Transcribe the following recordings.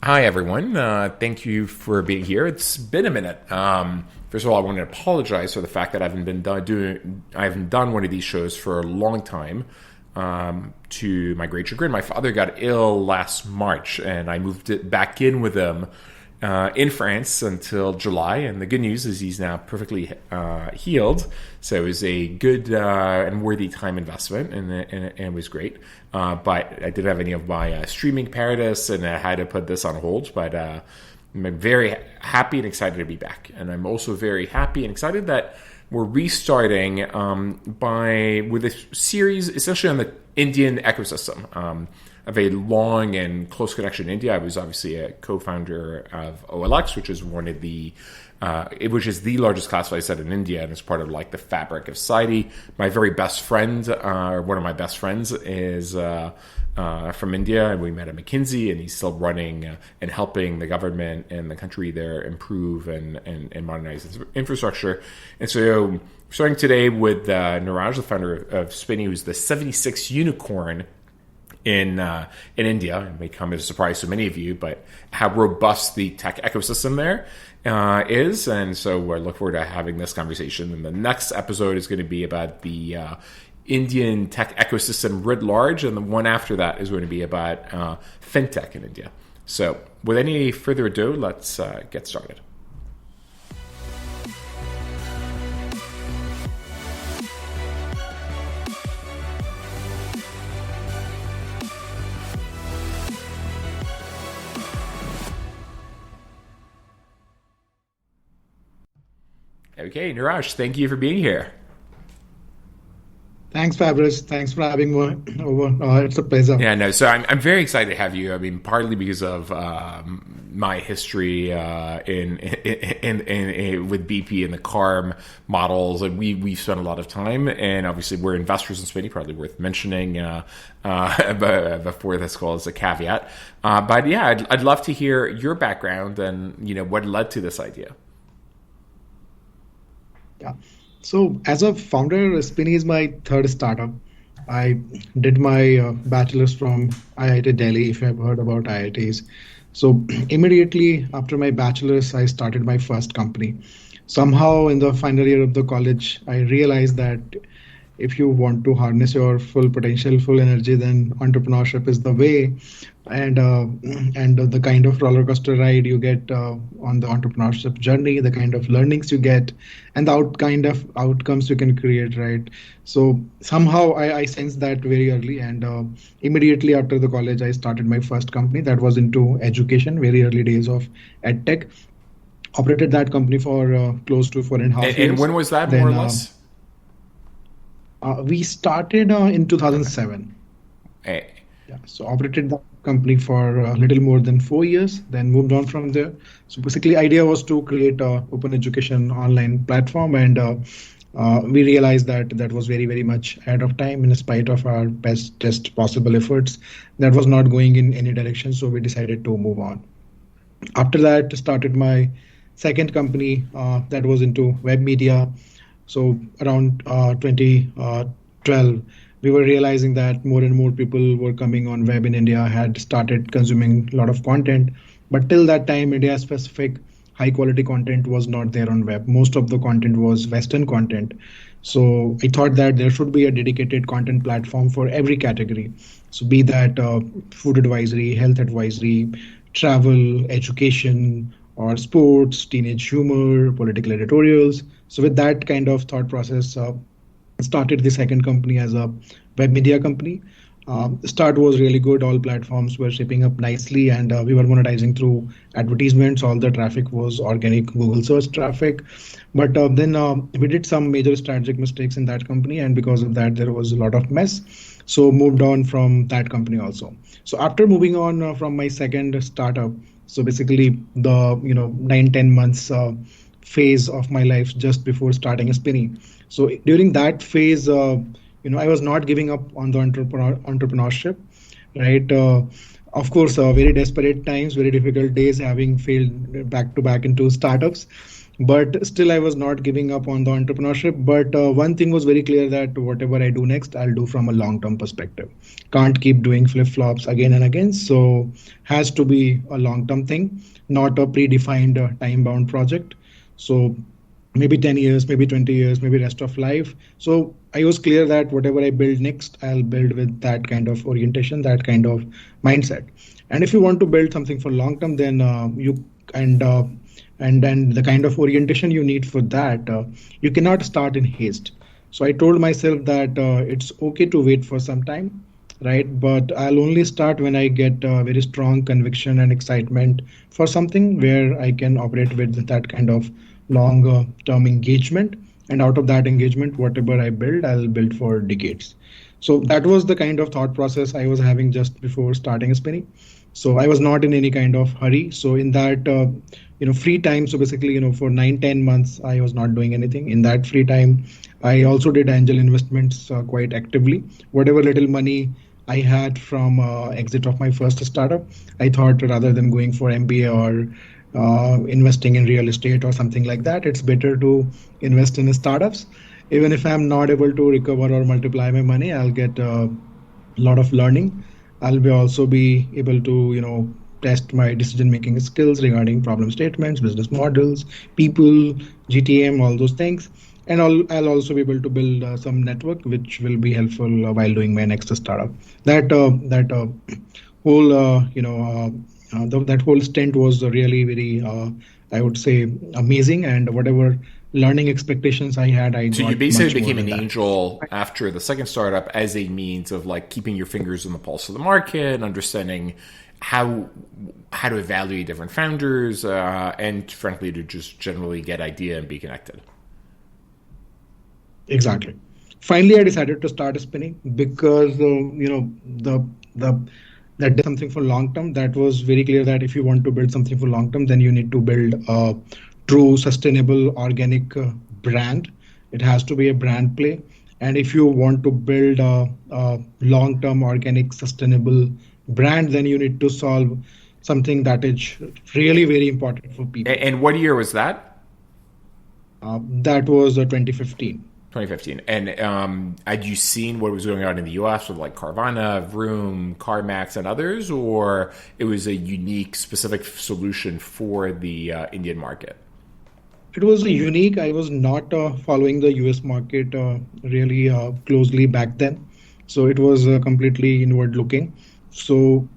Hi, everyone. Thank you for being here. It's been a minute. First of all, I want to apologize for the fact that I haven't done one of these shows for a long time. To my great chagrin, my father got ill last March, and I moved it back in with him in France until July. And the good news is he's now perfectly healed. So it was a good and worthy time investment, and it was great. But I didn't have any of my streaming apparatus, and I had to put this on hold. But I'm very happy and excited to be back. And I'm also very happy and excited that we're restarting with a series essentially on the Indian ecosystem. I have a long and close connection in India. I was obviously a co-founder of OLX, which is which is the largest classified site in India, and it's part of like the fabric of society. My very best friend, or one of my best friends, is from India, and we met at McKinsey, and he's still running and helping the government and the country there improve and modernize its infrastructure. And so, starting today with Niraj, the founder of Spinny, who's the 76th unicorn in India. It may come as a surprise to many of you, but how robust the tech ecosystem there is. And so I look forward to having this conversation. And the next episode is going to be about the Indian tech ecosystem writ large, and the one after that is going to be about fintech in India. So with any further ado, let's get started. Okay, Niraj, thank you for being here. Thanks, Fabrice. Thanks for having me over. It's a pleasure. Yeah, no. So I'm very excited to have you. I mean, partly because of my history in with BP and the CARM models, and we've spent a lot of time. And obviously, we're investors in Spinny. Probably worth mentioning before this call as a caveat. But yeah, I'd love to hear your background and what led to this idea. Yeah. So as a founder, Spinny is my third startup. I did my bachelor's from IIT Delhi, if you have heard about IITs. So immediately after my bachelor's, I started my first company. Somehow in the final year of the college, I realized that if you want to harness your full potential, full energy, then entrepreneurship is the way. And the kind of roller coaster ride you get on the entrepreneurship journey, the kind of learnings you get, and the kind of outcomes you can create, right? So somehow I sensed that very early, and immediately after the college, I started my first company that was into education, very early days of edtech. Operated that company for close to 4.5 years. And when was that, more or less? We started in 2007. Hey. Yeah, so operated that company for a little more than 4 years, then moved on from there. So basically, idea was to create a open education online platform, and we realized that was very, very much ahead of time. In spite of our best possible efforts, that was not going in any direction. So we decided to move on. After that, started my second company that was into web media. So around 2012, we were realizing that more and more people were coming on web in India, had started consuming a lot of content. But till that time, India-specific high-quality content was not there on web. Most of the content was Western content. So I thought that there should be a dedicated content platform for every category. So be that food advisory, health advisory, travel, education, or sports, teenage humor, political editorials. So with that kind of thought process, started the second company as a web media company. The start was really good. All platforms were shaping up nicely, and we were monetizing through advertisements. All the traffic was organic Google search traffic. But then we did some major strategic mistakes in that company, and because of that, there was a lot of mess. So moved on from that company also. So after moving on from my second startup, so basically the 9-10 months phase of my life just before starting a Spinny. So during that phase, I was not giving up on the entrepreneurship, right? Of course, very desperate times, very difficult days, having failed back to back into startups. but still I was not giving up on the entrepreneurship. But one thing was very clear, that whatever I do next, I'll do from a long term perspective. Can't keep doing flip flops again and again, so has to be a long term thing, not a predefined time bound project. So maybe 10 years, maybe 20 years, maybe rest of life. So I was clear that whatever I build next, I'll build with that kind of orientation, that kind of mindset. And if you want to build something for long term, then you and and the kind of orientation you need for that, you cannot start in haste. So I told myself that it's okay to wait for some time, right? But I'll only start when I get very strong conviction and excitement for something where I can operate with that kind of long term engagement. And out of that engagement, whatever I build, I'll build for decades. So that was the kind of thought process I was having just before starting Spinny. So I was not in any kind of hurry. So in that free time, so basically for 9-10 months I was not doing anything. In that free time, I also did angel investments quite actively. Whatever little money I had from exit of my first startup, I thought rather than going for MBA or investing in real estate or something like that, it's better to invest in startups. Even if I'm not able to recover or multiply my money, I'll get a lot of learning. I'll be also be able to test my decision making skills regarding problem statements, business models, people, GTM, all those things. And I'll also be able to build some network which will be helpful while doing my next startup. That whole that whole stint was really very I would say amazing, and whatever learning expectations I had, I So got you basically much more became than an that. angel after the second startup as a means of like keeping your fingers on the pulse of the market, and understanding how to evaluate different founders, and frankly to just generally get idea and be connected. Exactly. Finally, I decided to start spinning because the that did something for long term. That was very clear that if you want to build something for long term, then you need to build a true, sustainable, organic brand. It has to be a brand play. And if you want to build a long term, organic, sustainable brand, then you need to solve something that is really very important for people. And what year was that? That was 2015. 2015. And had you seen what was going on in the US with like Carvana, Vroom, CarMax, and others, or it was a unique, specific solution for the Indian market? It was unique. I was not following the US market really closely back then. So it was completely inward looking. So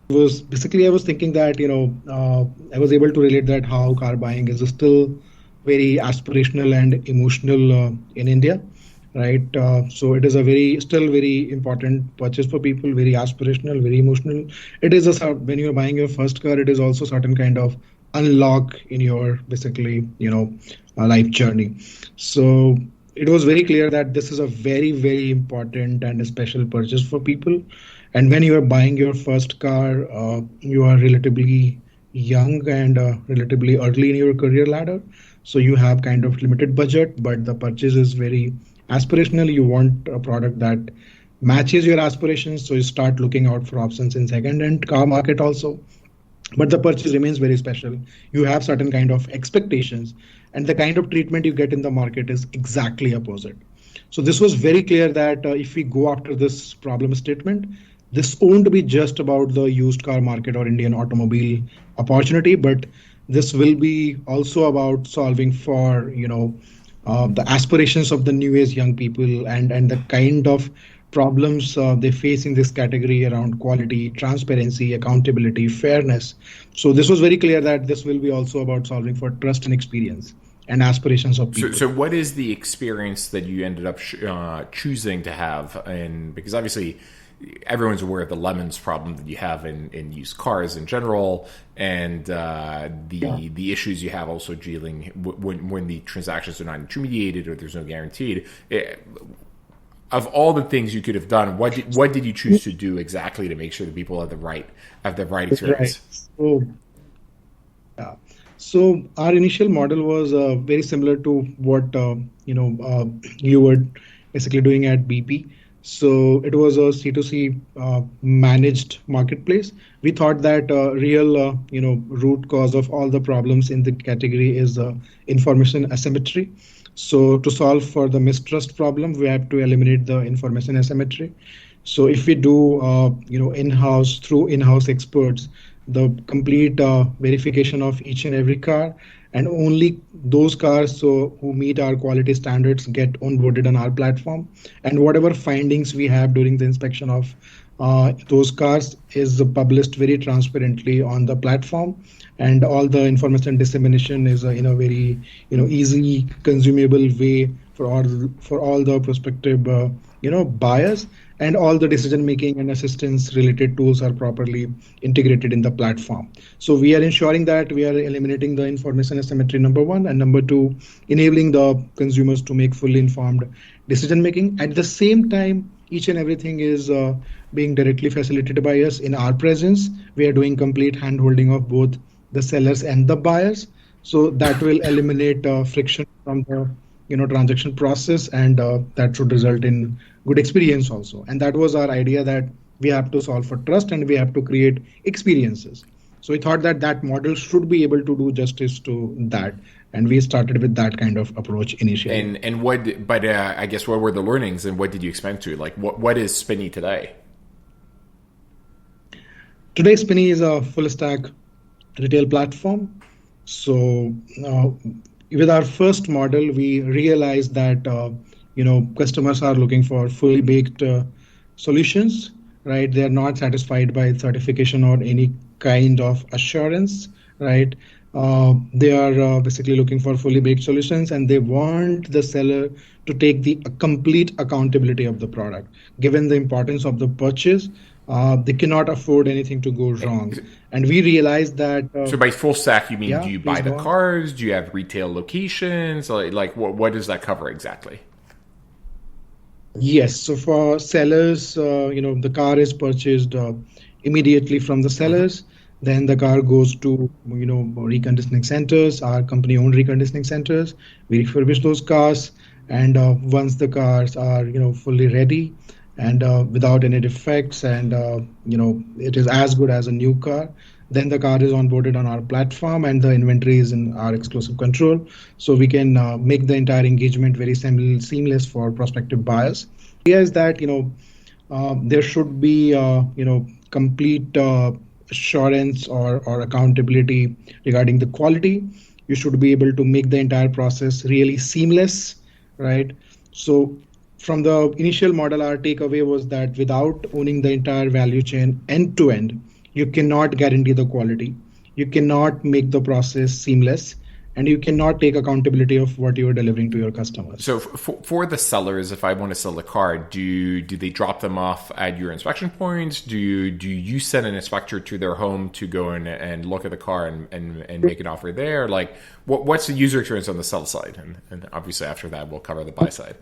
was basically I was thinking that I was able to relate that how car buying is still very aspirational and emotional in India, right? So it is a very still very important purchase for people, very aspirational, very emotional. It is when you're buying your first car, it is also certain kind of unlock in your basically life journey. So it was very clear that this is a very very important and a special purchase for people. And when you are buying your first car, you are relatively young and relatively early in your career ladder. So you have kind of limited budget, but the purchase is very aspirational. You want a product that matches your aspirations. So you start looking out for options in second-hand car market also. But the purchase remains very special. You have certain kind of expectations, and the kind of treatment you get in the market is exactly opposite. So this was very clear that if we go after this problem statement, this won't be just about the used car market or Indian automobile opportunity, but this will be also about solving for the aspirations of the new age young people, and the kind of problems they face in this category around quality, transparency, accountability, fairness. So this was very clear that this will be also about solving for trust and experience and aspirations of people. So what is the experience that you ended up choosing to have? And because obviously everyone's aware of the lemons problem that you have in used cars in general, and the issues you have also dealing when the transactions are not intermediated or there's no guaranteed. Of all the things you could have done, what did you choose to do exactly to make sure that people have the right experience? Right. So, yeah. So our initial model was very similar to what you were basically doing at BP. So it was a C2C managed marketplace. We thought that real, root cause of all the problems in the category is information asymmetry. So to solve for the mistrust problem, we have to eliminate the information asymmetry. So if we do, in-house through in-house experts, the complete verification of each and every car, and only those cars who meet our quality standards get onboarded on our platform, and whatever findings we have during the inspection of those cars is published very transparently on the platform, and all the information dissemination is in a very easy consumable way for all the prospective buyers, and all the decision making and assistance related tools are properly integrated in the platform. So we are ensuring that we are eliminating the information asymmetry, number one, and number two, enabling the consumers to make fully informed decision making. At the same time, each and everything is being directly facilitated by us in our presence. We are doing complete hand holding of both the sellers and the buyers, so that will eliminate friction from the transaction process, and that should result in good experience also. And that was our idea, that we have to solve for trust and we have to create experiences. So we thought that that model should be able to do justice to that, and we started with that kind of approach initially. And what? But I guess what were the learnings, and what did you expand to? Like, what is Spinny today? Today, Spinny is a full stack retail platform. So with our first model, we realized that customers are looking for fully baked solutions, right? They are not satisfied by certification or any kind of assurance, right? They are basically looking for fully baked solutions, and they want the seller to take the complete accountability of the product. Given the importance of the purchase, they cannot afford anything to go wrong. And we realized that. So by full stack, you mean, Yeah, do you please buy the go on. cars? Do you have retail locations? Like what does that cover exactly? Yes. So for sellers, the car is purchased immediately from the sellers. Then the car goes to, reconditioning centers, our company-owned reconditioning centers. We refurbish those cars, and once the cars are, fully ready and without any defects, and it is as good as a new car, then the car is onboarded on our platform, and the inventory is in our exclusive control. So we can make the entire engagement very seamless for prospective buyers. Idea is that there should be complete assurance or accountability regarding the quality. You should be able to make the entire process really seamless, right? So from the initial model, our takeaway was that without owning the entire value chain end to end, you cannot guarantee the quality, you cannot make the process seamless, and you cannot take accountability of what you are delivering to your customers. So for the sellers, if I want to sell a car, do they drop them off at your inspection points? Do you send an inspector to their home to go in and look at the car and make an offer there? Like, what's the user experience on the sell side? And obviously after that, we'll cover the buy side.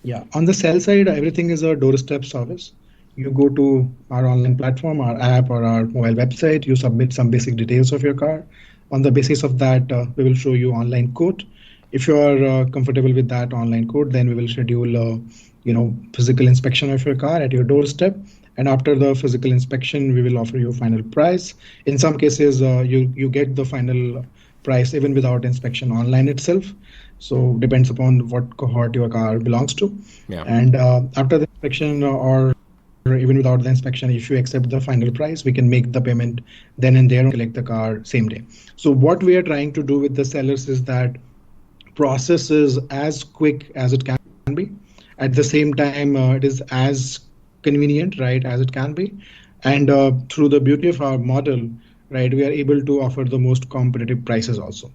Yeah, on the sell side, everything is a doorstep service. You go to our online platform, our app, or our mobile website, you submit some basic details of your car. On the basis of that, we will show you online quote. If you are comfortable with that online quote, then we will schedule physical inspection of your car at your doorstep. And after the physical inspection, we will offer you a final price. In some cases, you get the final price even without inspection online itself. So depends upon what cohort your car belongs to. Yeah. And after the inspection, or even without the inspection, if you accept the final price, we can make the payment then and there and collect the car same day. So what we are trying to do with the sellers is that process is as quick as it can be. At the same time, it is as convenient, right, as it can be. And through the beauty of our model, right, we are able to offer the most competitive prices also.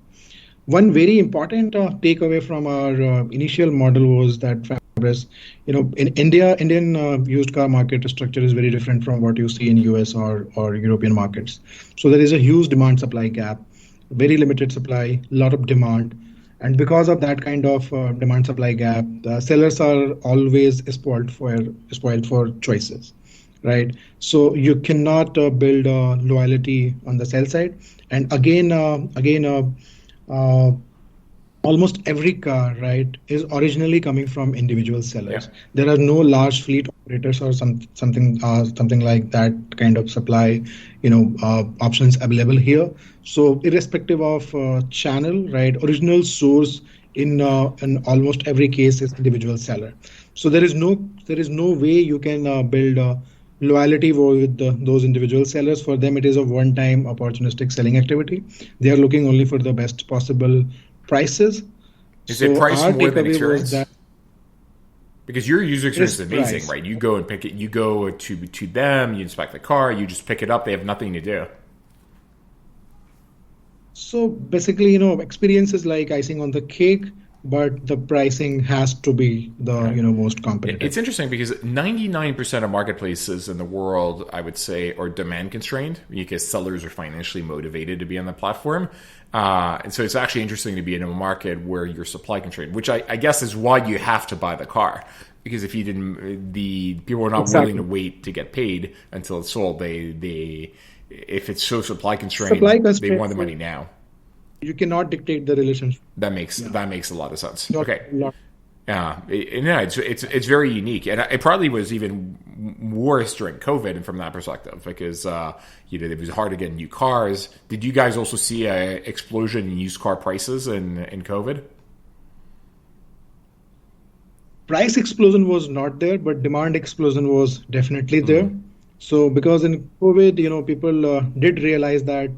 One very important takeaway from our initial model was that Fabrice, in India, Indian used car market structure is very different from what you see in US or European markets. So there is a huge demand supply gap, very limited supply, a lot of demand. And because of that kind of demand supply gap, the sellers are always spoiled for choices, right? So you cannot build loyalty on the sell side. And again, on almost every car, right, is originally coming from individual Yeah. sellers. There are no large fleet operators or something like that kind of supply, options available here. So irrespective of channel, right, original source in almost every case is individual seller. So there is no way you can build loyalty with those individual sellers. For them, it is a one-time opportunistic selling activity. They are looking only for the best possible prices. Is it So price our more than takeaway was experience? that Because your user it is experience is amazing, price. right? You go and pick it. You go to them. You inspect the car. You just pick it up. They have nothing to do. So basically, experience is like icing on the cake, but the pricing has to be the, Okay. most competitive. It's interesting because 99% of marketplaces in the world, I would say, are demand constrained because sellers are financially motivated to be on the platform. And so it's actually interesting to be in a market where you're supply constrained, which I guess is why you have to buy the car. Because if you didn't, the people are not willing to Exactly. wait to get paid until it's sold. They if it's so supply constrained, Supply they want constraints, the money now. you cannot dictate the relationship. That Yeah. makes a lot of sense. Not Okay. a lot. Yeah, yeah, it's very unique, and it probably was even worse during COVID, and from that perspective, because it was hard to get new cars. Did you guys also see a explosion in used car prices in COVID? Price explosion was not there, but demand explosion was definitely there. Mm, So because in COVID, people did realize that,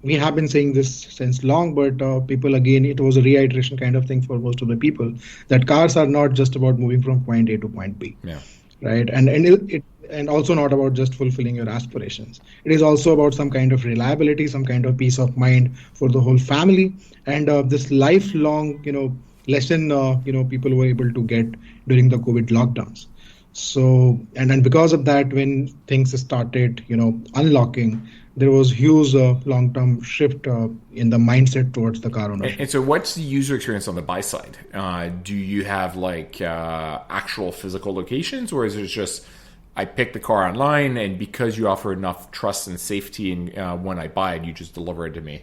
we have been saying this since long, but people again, it was a reiteration kind of thing for most of the people that cars are not just about moving from point A to point B, yeah. right? And also not about just fulfilling your aspirations. It is also about some kind of reliability, some kind of peace of mind for the whole family, and this lifelong, lesson, people were able to get during the COVID lockdowns. So, and then because of that, when things started, unlocking, there was huge long-term shift in the mindset towards the car ownership. And so, what's the user experience on the buy side? Do you have like actual physical locations, or is it just I pick the car online, and because you offer enough trust and safety, and when I buy it, you just deliver it to me,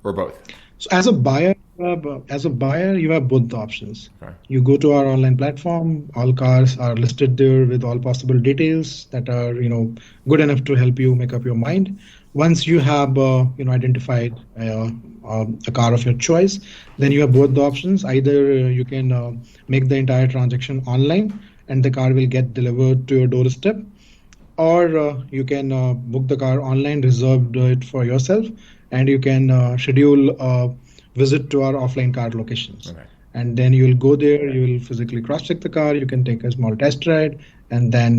or both? So as a buyer, you have both the options. Okay. You go to our online platform. All cars are listed there with all possible details that are, good enough to help you make up your mind. Once you have, identified a car of your choice, then you have both the options. Either you can make the entire transaction online, and the car will get delivered to your doorstep, or you can book the car online, reserve it for yourself, and you can schedule a visit to our offline car locations. Okay. And then you will go there, you will physically cross-check the car, you can take a small test ride, and then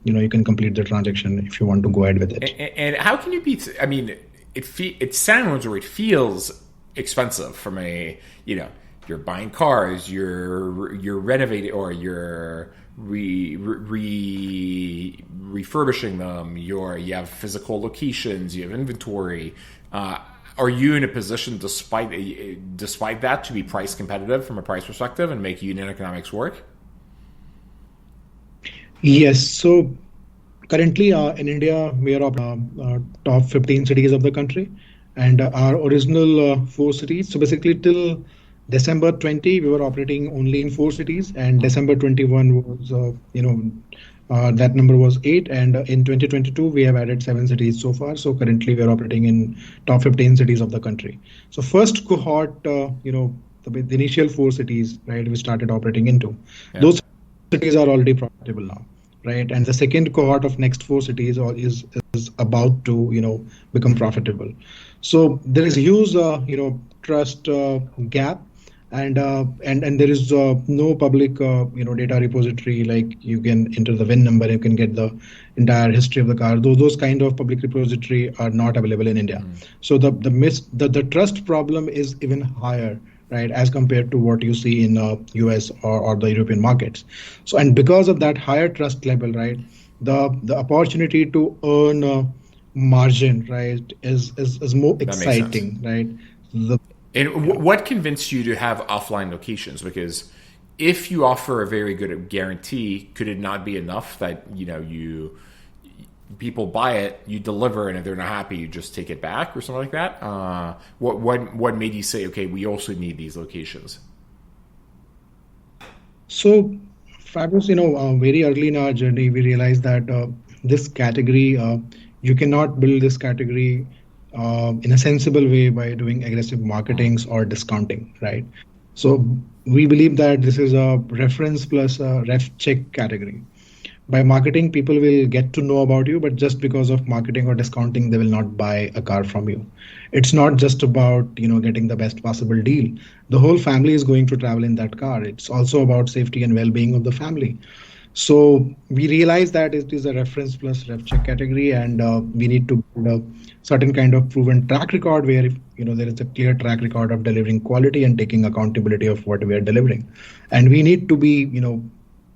you can complete the transaction if you want to go ahead with it. And how can you beat? I mean, it sounds or it feels expensive from a you're buying cars, you're renovating or you're refurbishing them. You have physical locations, you have inventory. Are you in a position, despite that, to be price competitive from a price perspective and make unit economics work? Yes. So currently in India, we are top 15 cities of the country, and our original four cities. So basically, till December 20, we were operating only in four cities, and December 21 was, that number was eight, and in 2022 we have added seven cities so far. So currently, we are operating in top 15 cities of the country. So first cohort, the initial four cities, right, we started operating into. Yeah. Those cities are already profitable now, right? And the second cohort of next four cities is about to become profitable. So there is huge trust gap, and there is no public data repository like you can enter the VIN number, you can get the entire history of the car. Those kind of public repository are not available in India. So the trust problem is even higher, right, as compared to what you see in US or the European markets. So, and because of that higher trust level, right, the opportunity to earn margin, right, is more That makes sense. exciting, right? The And what convinced you to have offline locations? Because if you offer a very good guarantee, could it not be enough that people buy it, you deliver, and if they're not happy, you just take it back or something like that. What made you say, okay, we also need these locations? So, Fabulous, very early in our journey, we realized that this category, you cannot build this category in a sensible way by doing aggressive marketings or discounting, right? So, we believe that this is a reference plus a ref check category. By marketing, people will get to know about you, but just because of marketing or discounting, they will not buy a car from you. It's not just about getting the best possible deal. The whole family is going to travel in that car. It's also about safety and well-being of the family. So we realize that it is a reference plus ref check category, and we need to build a certain kind of proven track record where if, there is a clear track record of delivering quality and taking accountability of what we are delivering, and we need to be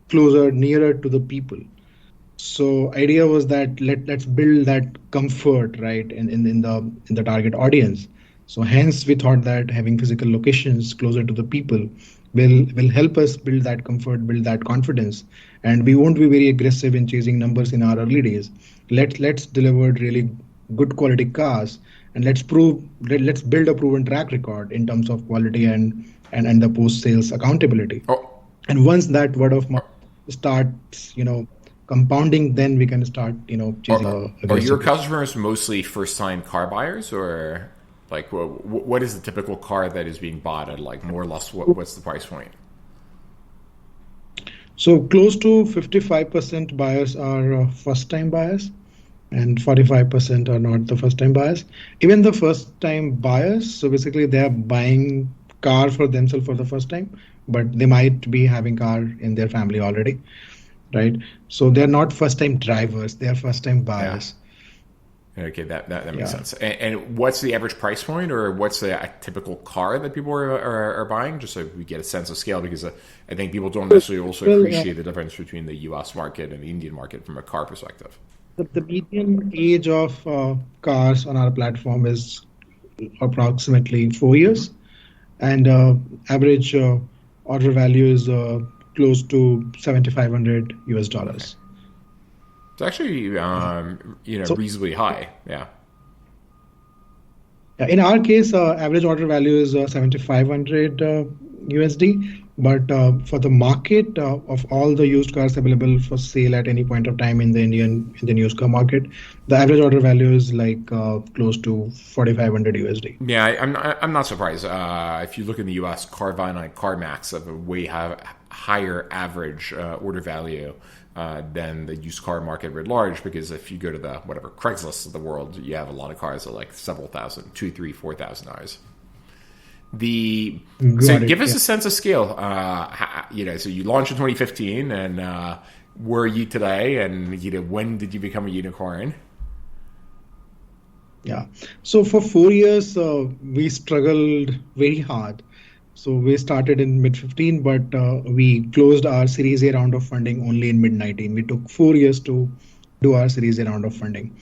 closer, nearer to the people. So idea was that let's build that comfort, right, in the target audience. So hence we thought that having physical locations closer to the people will help us build that comfort, build that confidence, and we won't be very aggressive in chasing numbers in our early days. Let's deliver really good quality cars, and let's build a proven track record in terms of quality and the post sales accountability. Oh. And once that word of mouth starts, compounding, then we can start, chasing. Are your customers mostly first-time car buyers, or like what is the typical car that is being bought at, like more or less what's the price point? So close to 55% buyers are first-time buyers, and 45% are not the first-time buyers. Even the first-time buyers, so basically they are buying car for themselves for the first time, but they might be having car in their family already, right? So they're not first-time drivers; they are first-time buyers. Yeah. Okay, that makes sense. And what's the average price point, or what's the typical car that people are buying? Just so we get a sense of scale, because I think people don't necessarily also appreciate the difference between the U.S. market and the Indian market from a car perspective. The median age of cars on our platform is approximately 4 years, and average order value is close to $7,500 US. It's actually reasonably high. Yeah. In our case, average order value is 7,500 USD. But for the market of all the used cars available for sale at any point of time in the Indian used car market, the average order value is like close to 4,500 USD. Yeah, I'm not surprised. If you look in the US, Carvana and CarMax have a way higher average order value than the used car market writ large, because if you go to the whatever Craigslist of the world, you have a lot of cars at like several thousand, $2,000, $3,000, $4,000. So give us a sense of scale. So you launched in 2015, and where are you today? And when did you become a unicorn? Yeah. So for 4 years, we struggled very hard. So we started in mid-15, but we closed our Series A round of funding only in mid-19. We took 4 years to do our Series A round of funding.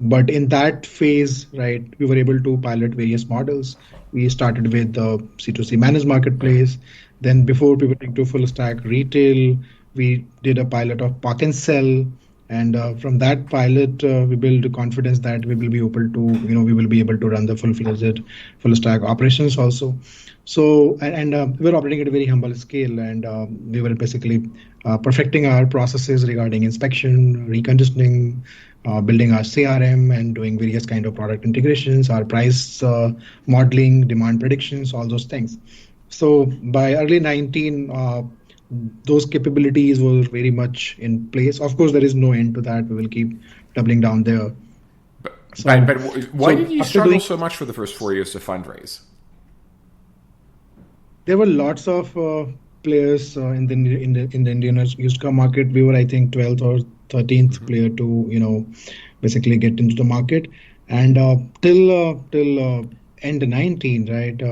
But in that phase, right, we were able to pilot various models. We started with the C2C managed marketplace. Then before pivoting to full stack retail, we did a pilot of park and sell. And from that pilot, we built confidence that we will be able to run the full-fledged full stack operations also. So, and we were operating at a very humble scale, and we were basically perfecting our processes regarding inspection, reconditioning, building our CRM, and doing various kind of product integrations, our price modeling, demand predictions, all those things. So by early 19, those capabilities were very much in place. Of course, there is no end to that. We will keep doubling down there. But why did you struggle so much for the first 4 years to fundraise? There were lots of players in the Indian used car market. We were, I think, 12th or 13th player to basically get into the market, and till end 19, right?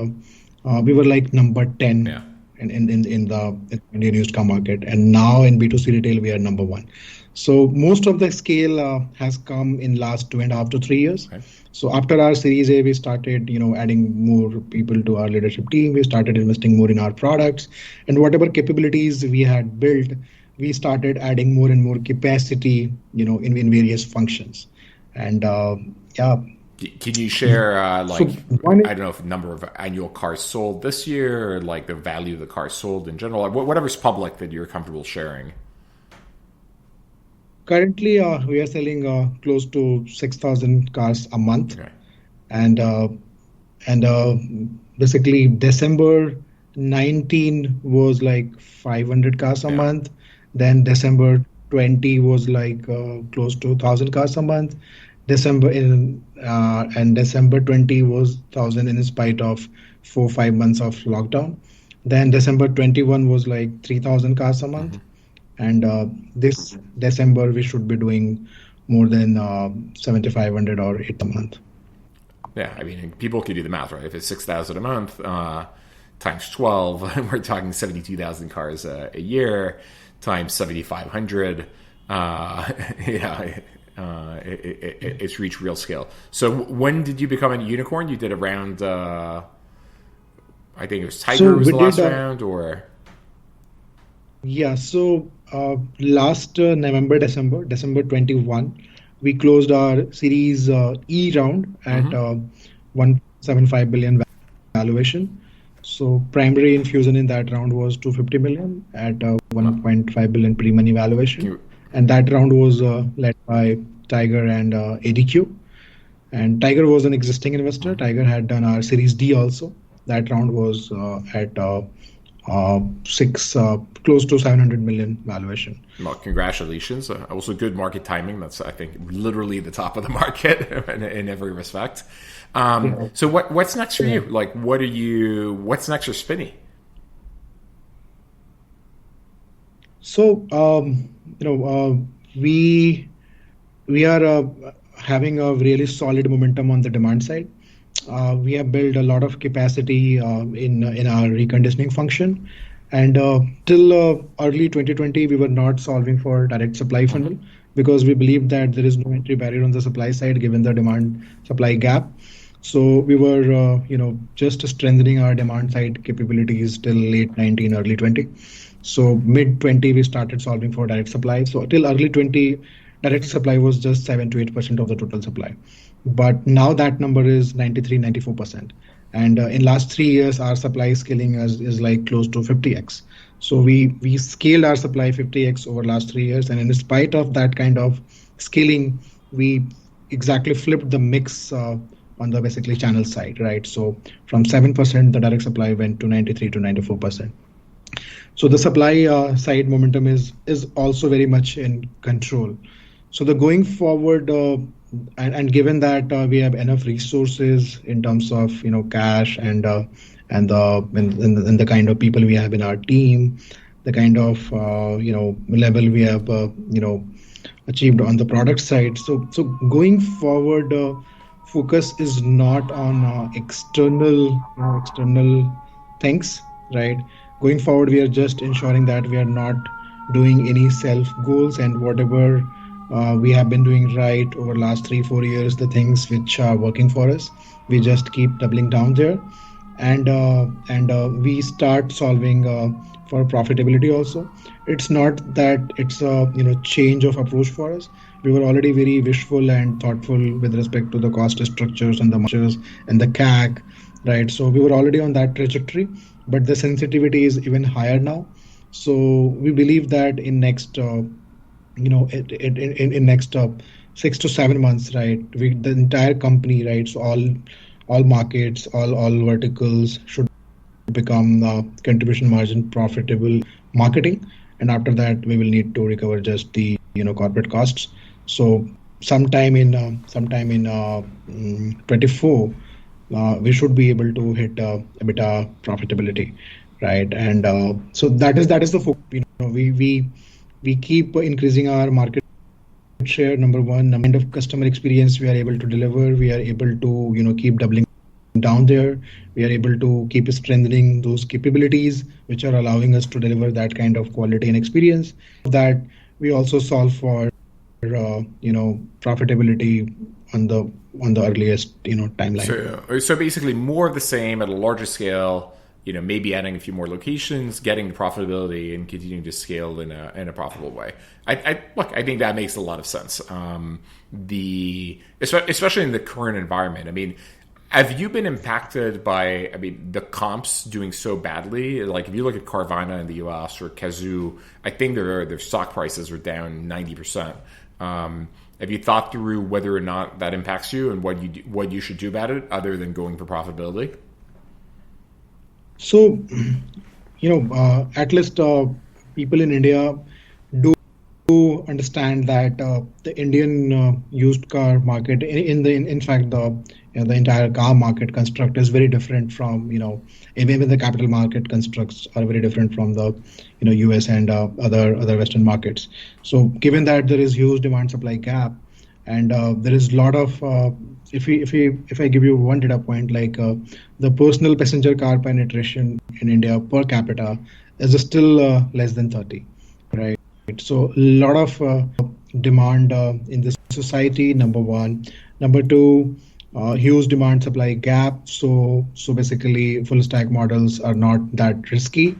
We were like number 10 in the Indian used car market, and now in B2C retail we are number 1. So most of the scale has come in last 2.5 to 3 years. Okay. So after our Series A, we started, adding more people to our leadership team. We started investing more in our products, and whatever capabilities we had built, we started adding more and more capacity, in various functions. And yeah. Can you share, So one, I don't know, if number of annual cars sold this year, or like the value of the cars sold in general, like whatever's public that you're comfortable sharing? currently we are selling close to 6,000 cars a month. Okay. And basically December 19 was like 500 cars a Yeah. month. Then December 20 was like close to 1,000 cars a month. December in and December 20 was 1,000 in spite of 4 5 months of lockdown. Then December 21 was like 3,000 cars a month. And this December we should be doing more than 7,500 or 8 a month. Yeah, I mean, people can do the math, right? If it's 6,000 a month times 12, we're talking 72,000 cars a year times 7,500. Yeah, it's reached real scale. So when did you become a unicorn? You did around, I think it was Tiger So was we the last did round, or Yeah, so last November, December 21, we closed our Series E round at 1.75 billion valuation. So primary infusion in that round was 250 million at well, 1.5 billion pre-money can valuation. you, And that round was led by Tiger and ADQ. And Tiger was an existing investor. Tiger had done our Series D also. That round was at six close to 700 million valuation. well, congratulations. Also, good market timing. That's, I think, literally the top of the market in every respect. Yeah. So what's next for Yeah. you? Like, what's next for Spinny? So we are having a really solid momentum on the demand side. We have built a lot of capacity in our reconditioning function, and till early 2020 we were not solving for direct supply funnel because we believe that there is no entry barrier on the supply side given the demand supply gap. So we were just strengthening our demand side capabilities till late 19 early 20. So mid 20 we started solving for direct supply. So till early 20 direct supply was just 7 to 8% of the total supply, but now that number is 93 94%. And in last 3 years our supply scaling is like close to 50x. So we scaled our supply 50x over last 3 years, and in spite of that kind of scaling we exactly flipped the mix on the basically channel side, right? So from 7% the direct supply went to 93 to 94%. So the supply side momentum is also very much in control. So the going forward, and given that we have enough resources in terms of cash and the kind of people we have in our team, the kind of level we have achieved on the product side. So going forward, focus is not on external things, right? Going forward, we are just ensuring that we are not doing any self goals, and whatever we have been doing right over last 3 4 years, the things which are working for us, we just keep doubling down there, and we start solving for profitability also. It's not that it's a change of approach for us. We were already very wishful and thoughtful with respect to the cost structures and the margins and the CAC, right? So we were already on that trajectory, but the sensitivity is even higher now. So we believe that in next in next 6 to 7 months, right, the entire company, right, so all markets, all verticals should become contribution margin profitable marketing, and after that we will need to recover just the corporate costs. So sometime in 24 we should be able to hit EBITDA profitability, right? And so that is the focus. We keep increasing our market share. Number one, number kind of customer experience we are able to deliver. We are able to keep doubling down there. We are able to keep strengthening those capabilities which are allowing us to deliver that kind of quality and experience. That we also solve for profitability on the earliest timeline. So basically more of the same at a larger scale, maybe adding a few more locations, getting to profitability, and continuing to scale in a profitable way. I think that makes a lot of sense. Especially in the current environment. I mean, have you been impacted by, the comps doing so badly? Like if you look at Carvana in the US or Kazoo, I think their stock prices are down 90%. Have you thought through whether or not that impacts you and what you should do about it other than going for profitability? So, at least people in India do understand that the Indian used car market, in fact, the entire car market construct is very different from, even the capital market constructs are very different from the, US and other Western markets. So, given that there is huge demand supply gap, and there is a lot of if I give you one data point, like the personal passenger car penetration in India per capita is still less than 30, right? So a lot of demand in this society, number one. Number two, huge demand supply gap. So basically full stack models are not that risky,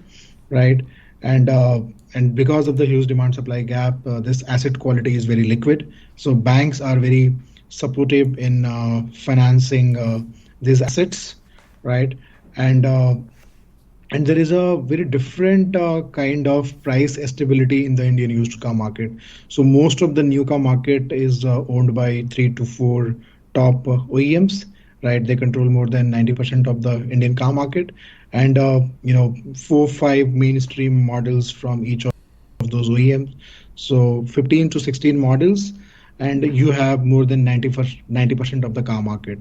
right? And because of the huge demand supply gap, this asset quality is very liquid. So banks are very supportive in financing these assets, right? And there is a very different kind of price stability in the Indian used car market. So most of the new car market is owned by 3 to 4 top OEMs, right? They control more than 90% of the Indian car market, and 4-5 mainstream models from each of those OEMs. So 15 to 16 models, and you have more than 90% of the car market.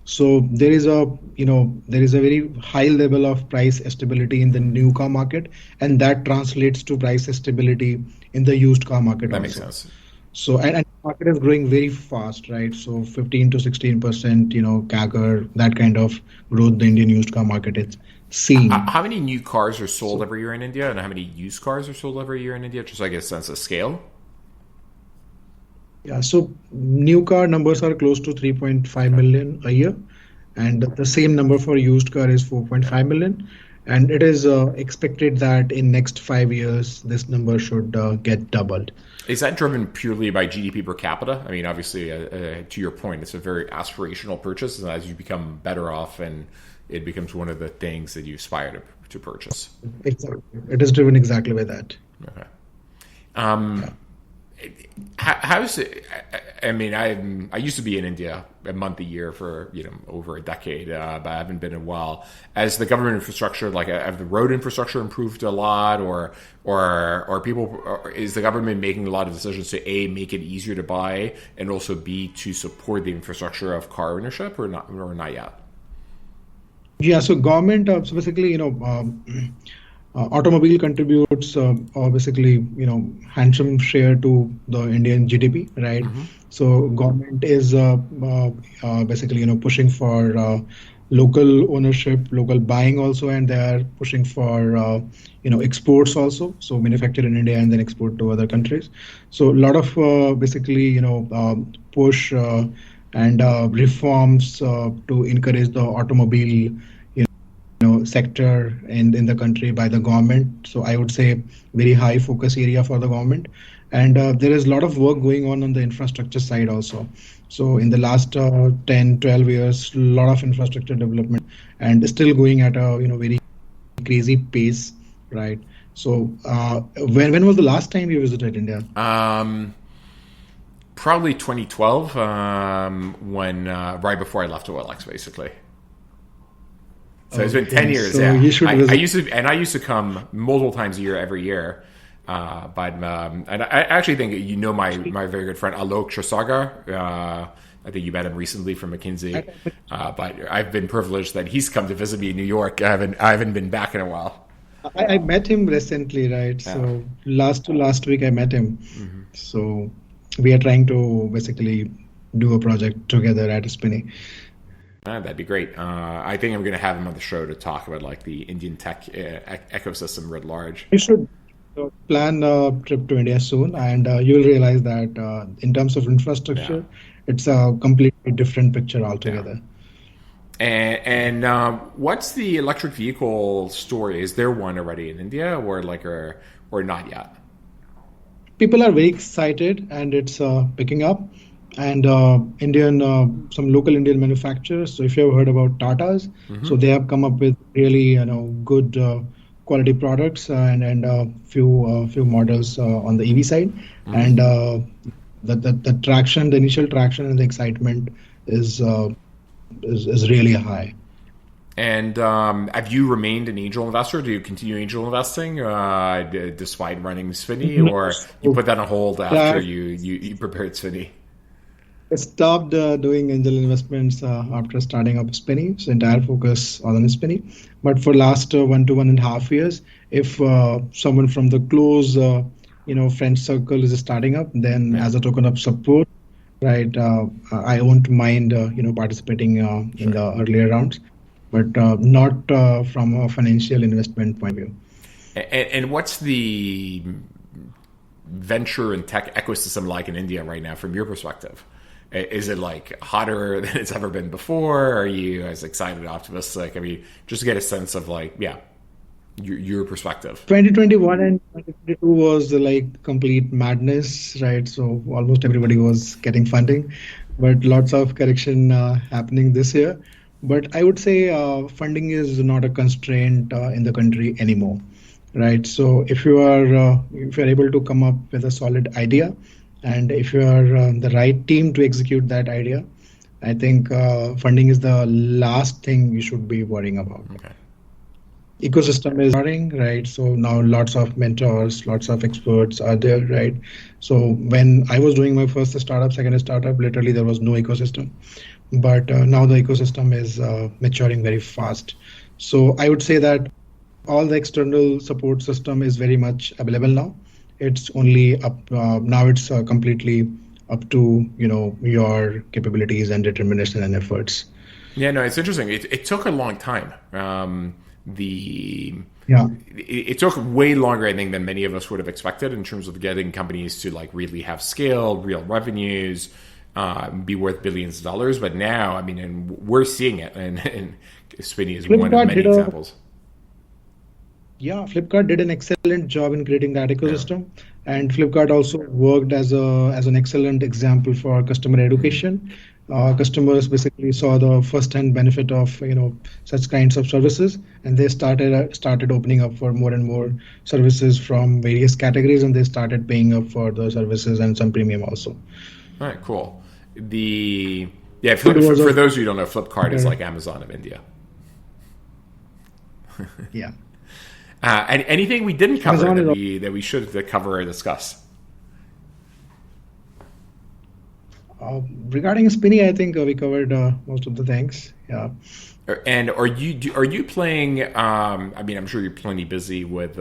So there is a very high level of price stability in the new car market, and that translates to price stability in the used car market. That also makes sense. So and the market is growing very fast, right? So 15 to 16%, CAGR, that kind of growth the Indian used car market is seeing. How many new cars are sold every year in India, and how many used cars are sold every year in India? Just so I get a sense of scale. Yeah, so new car numbers are close to 3.5 million a year, and the same number for used car is 4.5 million. And it is expected that in next 5 years, this number should get doubled. Is that driven purely by GDP per capita? I mean, obviously, to your point, it's a very aspirational purchase, and as you become better off, and it becomes one of the things that you aspire to purchase. Exactly, it is driven exactly by that. Okay. How's it? I mean, I used to be in India a month a year for over a decade, but I haven't been in a while. As the government infrastructure, like have the road infrastructure improved a lot, or is the government making a lot of decisions to A, make it easier to buy, and also B, to support the infrastructure of car ownership, or not yet? Yeah, so government, so basically, automobile contributes basically handsome share to the Indian GDP, right? Mm-hmm. So government is basically pushing for local ownership, local buying also, and they are pushing for exports also. So manufacture in India and then export to other countries. So a lot of basically push and reforms to encourage the automobile sector in the country by the government. So I would say very high focus area for the government, and there is a lot of work going on the infrastructure side also. So in the last 10-12 years, a lot of infrastructure development, and still going at a very crazy pace, right? So when was the last time you visited India? Probably 2012, when right before I left OLX, basically. So it's been 10 years. So yeah, you should I used to come multiple times a year, every year. And I actually think my very good friend Alok Sagar. I think you met him recently from McKinsey. But I've been privileged that he's come to visit me in New York. I haven't been back in a while. I met him recently, right? Yeah. So last week I met him. Mm-hmm. So we are trying to basically do a project together at Spinny. That'd be great. I think I'm going to have him on the show to talk about like the Indian tech ecosystem writ large. You should plan a trip to India soon, and you'll realize that in terms of infrastructure, it's a completely different picture altogether. And what's the electric vehicle story? Is there one already in India, or not yet? People are very excited, and it's picking up. And Indian, some local Indian manufacturers. So if you have heard about Tata's, so they have come up with really good quality products and few models on the EV side, and the traction, the initial traction and the excitement is is really high. And have you remained an angel investor? Do you continue angel investing despite running Spinny, or you put that on hold after you prepared Spinny? I stopped doing angel investments after starting up Spinny, so entire focus on Spinny. But for last 1 to 1.5 years, if someone from the close, friend circle is starting up, then as a token of support, right, I won't mind, participating in the earlier rounds, but not from a financial investment point of view. And what's the venture and tech ecosystem like in India right now, from your perspective? Is it like hotter than it's ever been before? Are you as excited, optimistic? I mean, just to get a sense of your perspective. 2021 and 2022 was like complete madness, right? So almost everybody was getting funding, but lots of correction happening this year. But I would say funding is not a constraint in the country anymore, right? So if you are able to come up with a solid idea, and if you are the right team to execute that idea, I think funding is the last thing you should be worrying about. Okay. Ecosystem is starting, right? So now lots of mentors, lots of experts are there, right? So when I was doing my first startup, second startup, literally there was no ecosystem. But now the ecosystem is maturing very fast. So I would say that all the external support system is very much available now. It's only up now. It's completely up to your capabilities and determination and efforts. Yeah, no, it's interesting. It took a long time. It took way longer, I think, than many of us would have expected in terms of getting companies to really have scale, real revenues, be worth billions of dollars. But now, I mean, and we're seeing it, and Spinny is one of many examples. Yeah, Flipkart did an excellent job in creating that ecosystem, and Flipkart also worked as an excellent example for customer education. Customers basically saw the first-hand benefit of such kinds of services, and they started opening up for more and more services from various categories, and they started paying up for the services and some premium also. All right, cool. For those who don't know, Flipkart is like Amazon of India. Yeah. And anything we didn't cover that we should cover or discuss? Regarding Spinny, I think we covered most of the things. Yeah. And are you playing? I mean, I'm sure you're plenty busy with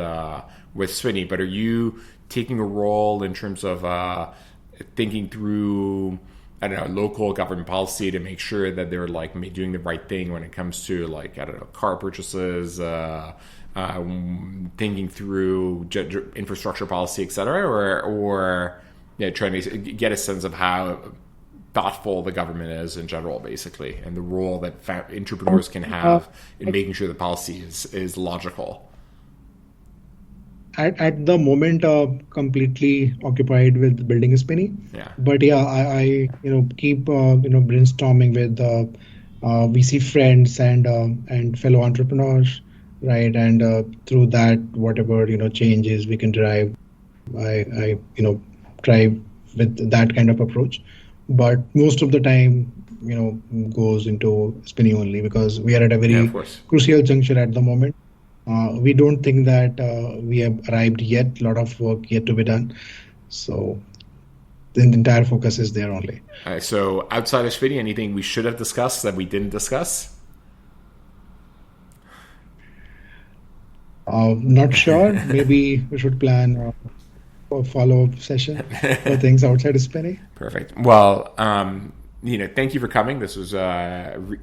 Spinny, but are you taking a role in terms of thinking through, I don't know, local government policy to make sure that they're doing the right thing when it comes to car purchases, thinking through infrastructure policy, et cetera, or trying to get a sense of how thoughtful the government is in general, basically, and the role that entrepreneurs can have in making sure the policy is logical. At the moment, completely occupied with building a Spinny. Yeah. But yeah, I keep brainstorming with VC friends and fellow entrepreneurs, right? And through that, whatever changes we can drive, I try with that kind of approach. But most of the time, goes into Spinny only, because we are at a very crucial juncture at the moment. We don't think that we have arrived yet. A lot of work yet to be done. So the entire focus is there only. All right, so outside of Spinny, anything we should have discussed that we didn't discuss? Not sure. Maybe we should plan a follow-up session for things outside of Spinny. Perfect. Well, thank you for coming. This was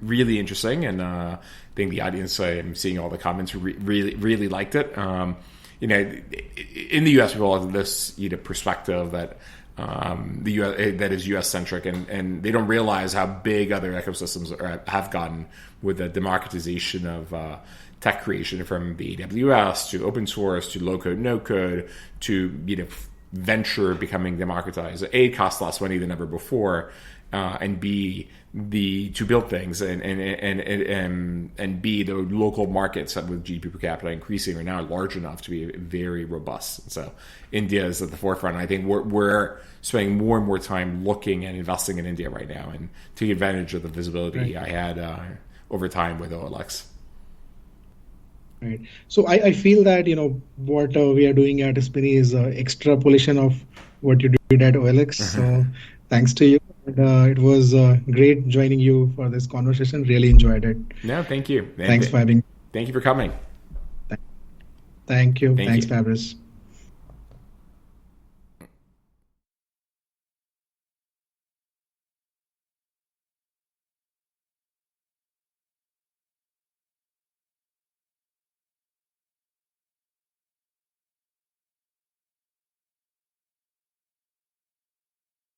really interesting, and I think the audience, I'm seeing all the comments, really liked it. In the U.S., we all have this perspective that the US, that is US centric, and they don't realize how big other ecosystems have gotten with the democratization of tech creation, from the AWS to open source to low code, no code to venture becoming democratized. A, it costs less money than ever before, and B, to build things, and B, the local markets with GDP per capita increasing are now large enough to be very robust. So India is at the forefront. I think we're spending more and more time looking and investing in India right now and taking advantage of the visibility I had over time with OLX. Right. So I feel that what we are doing at Spinny is extrapolation of what you did at OLX. So thanks to you. It was great joining you for this conversation. Really enjoyed it. No, thank you. Thanks for having me. Thank you for coming. Thank you. Thanks, you. Fabrice.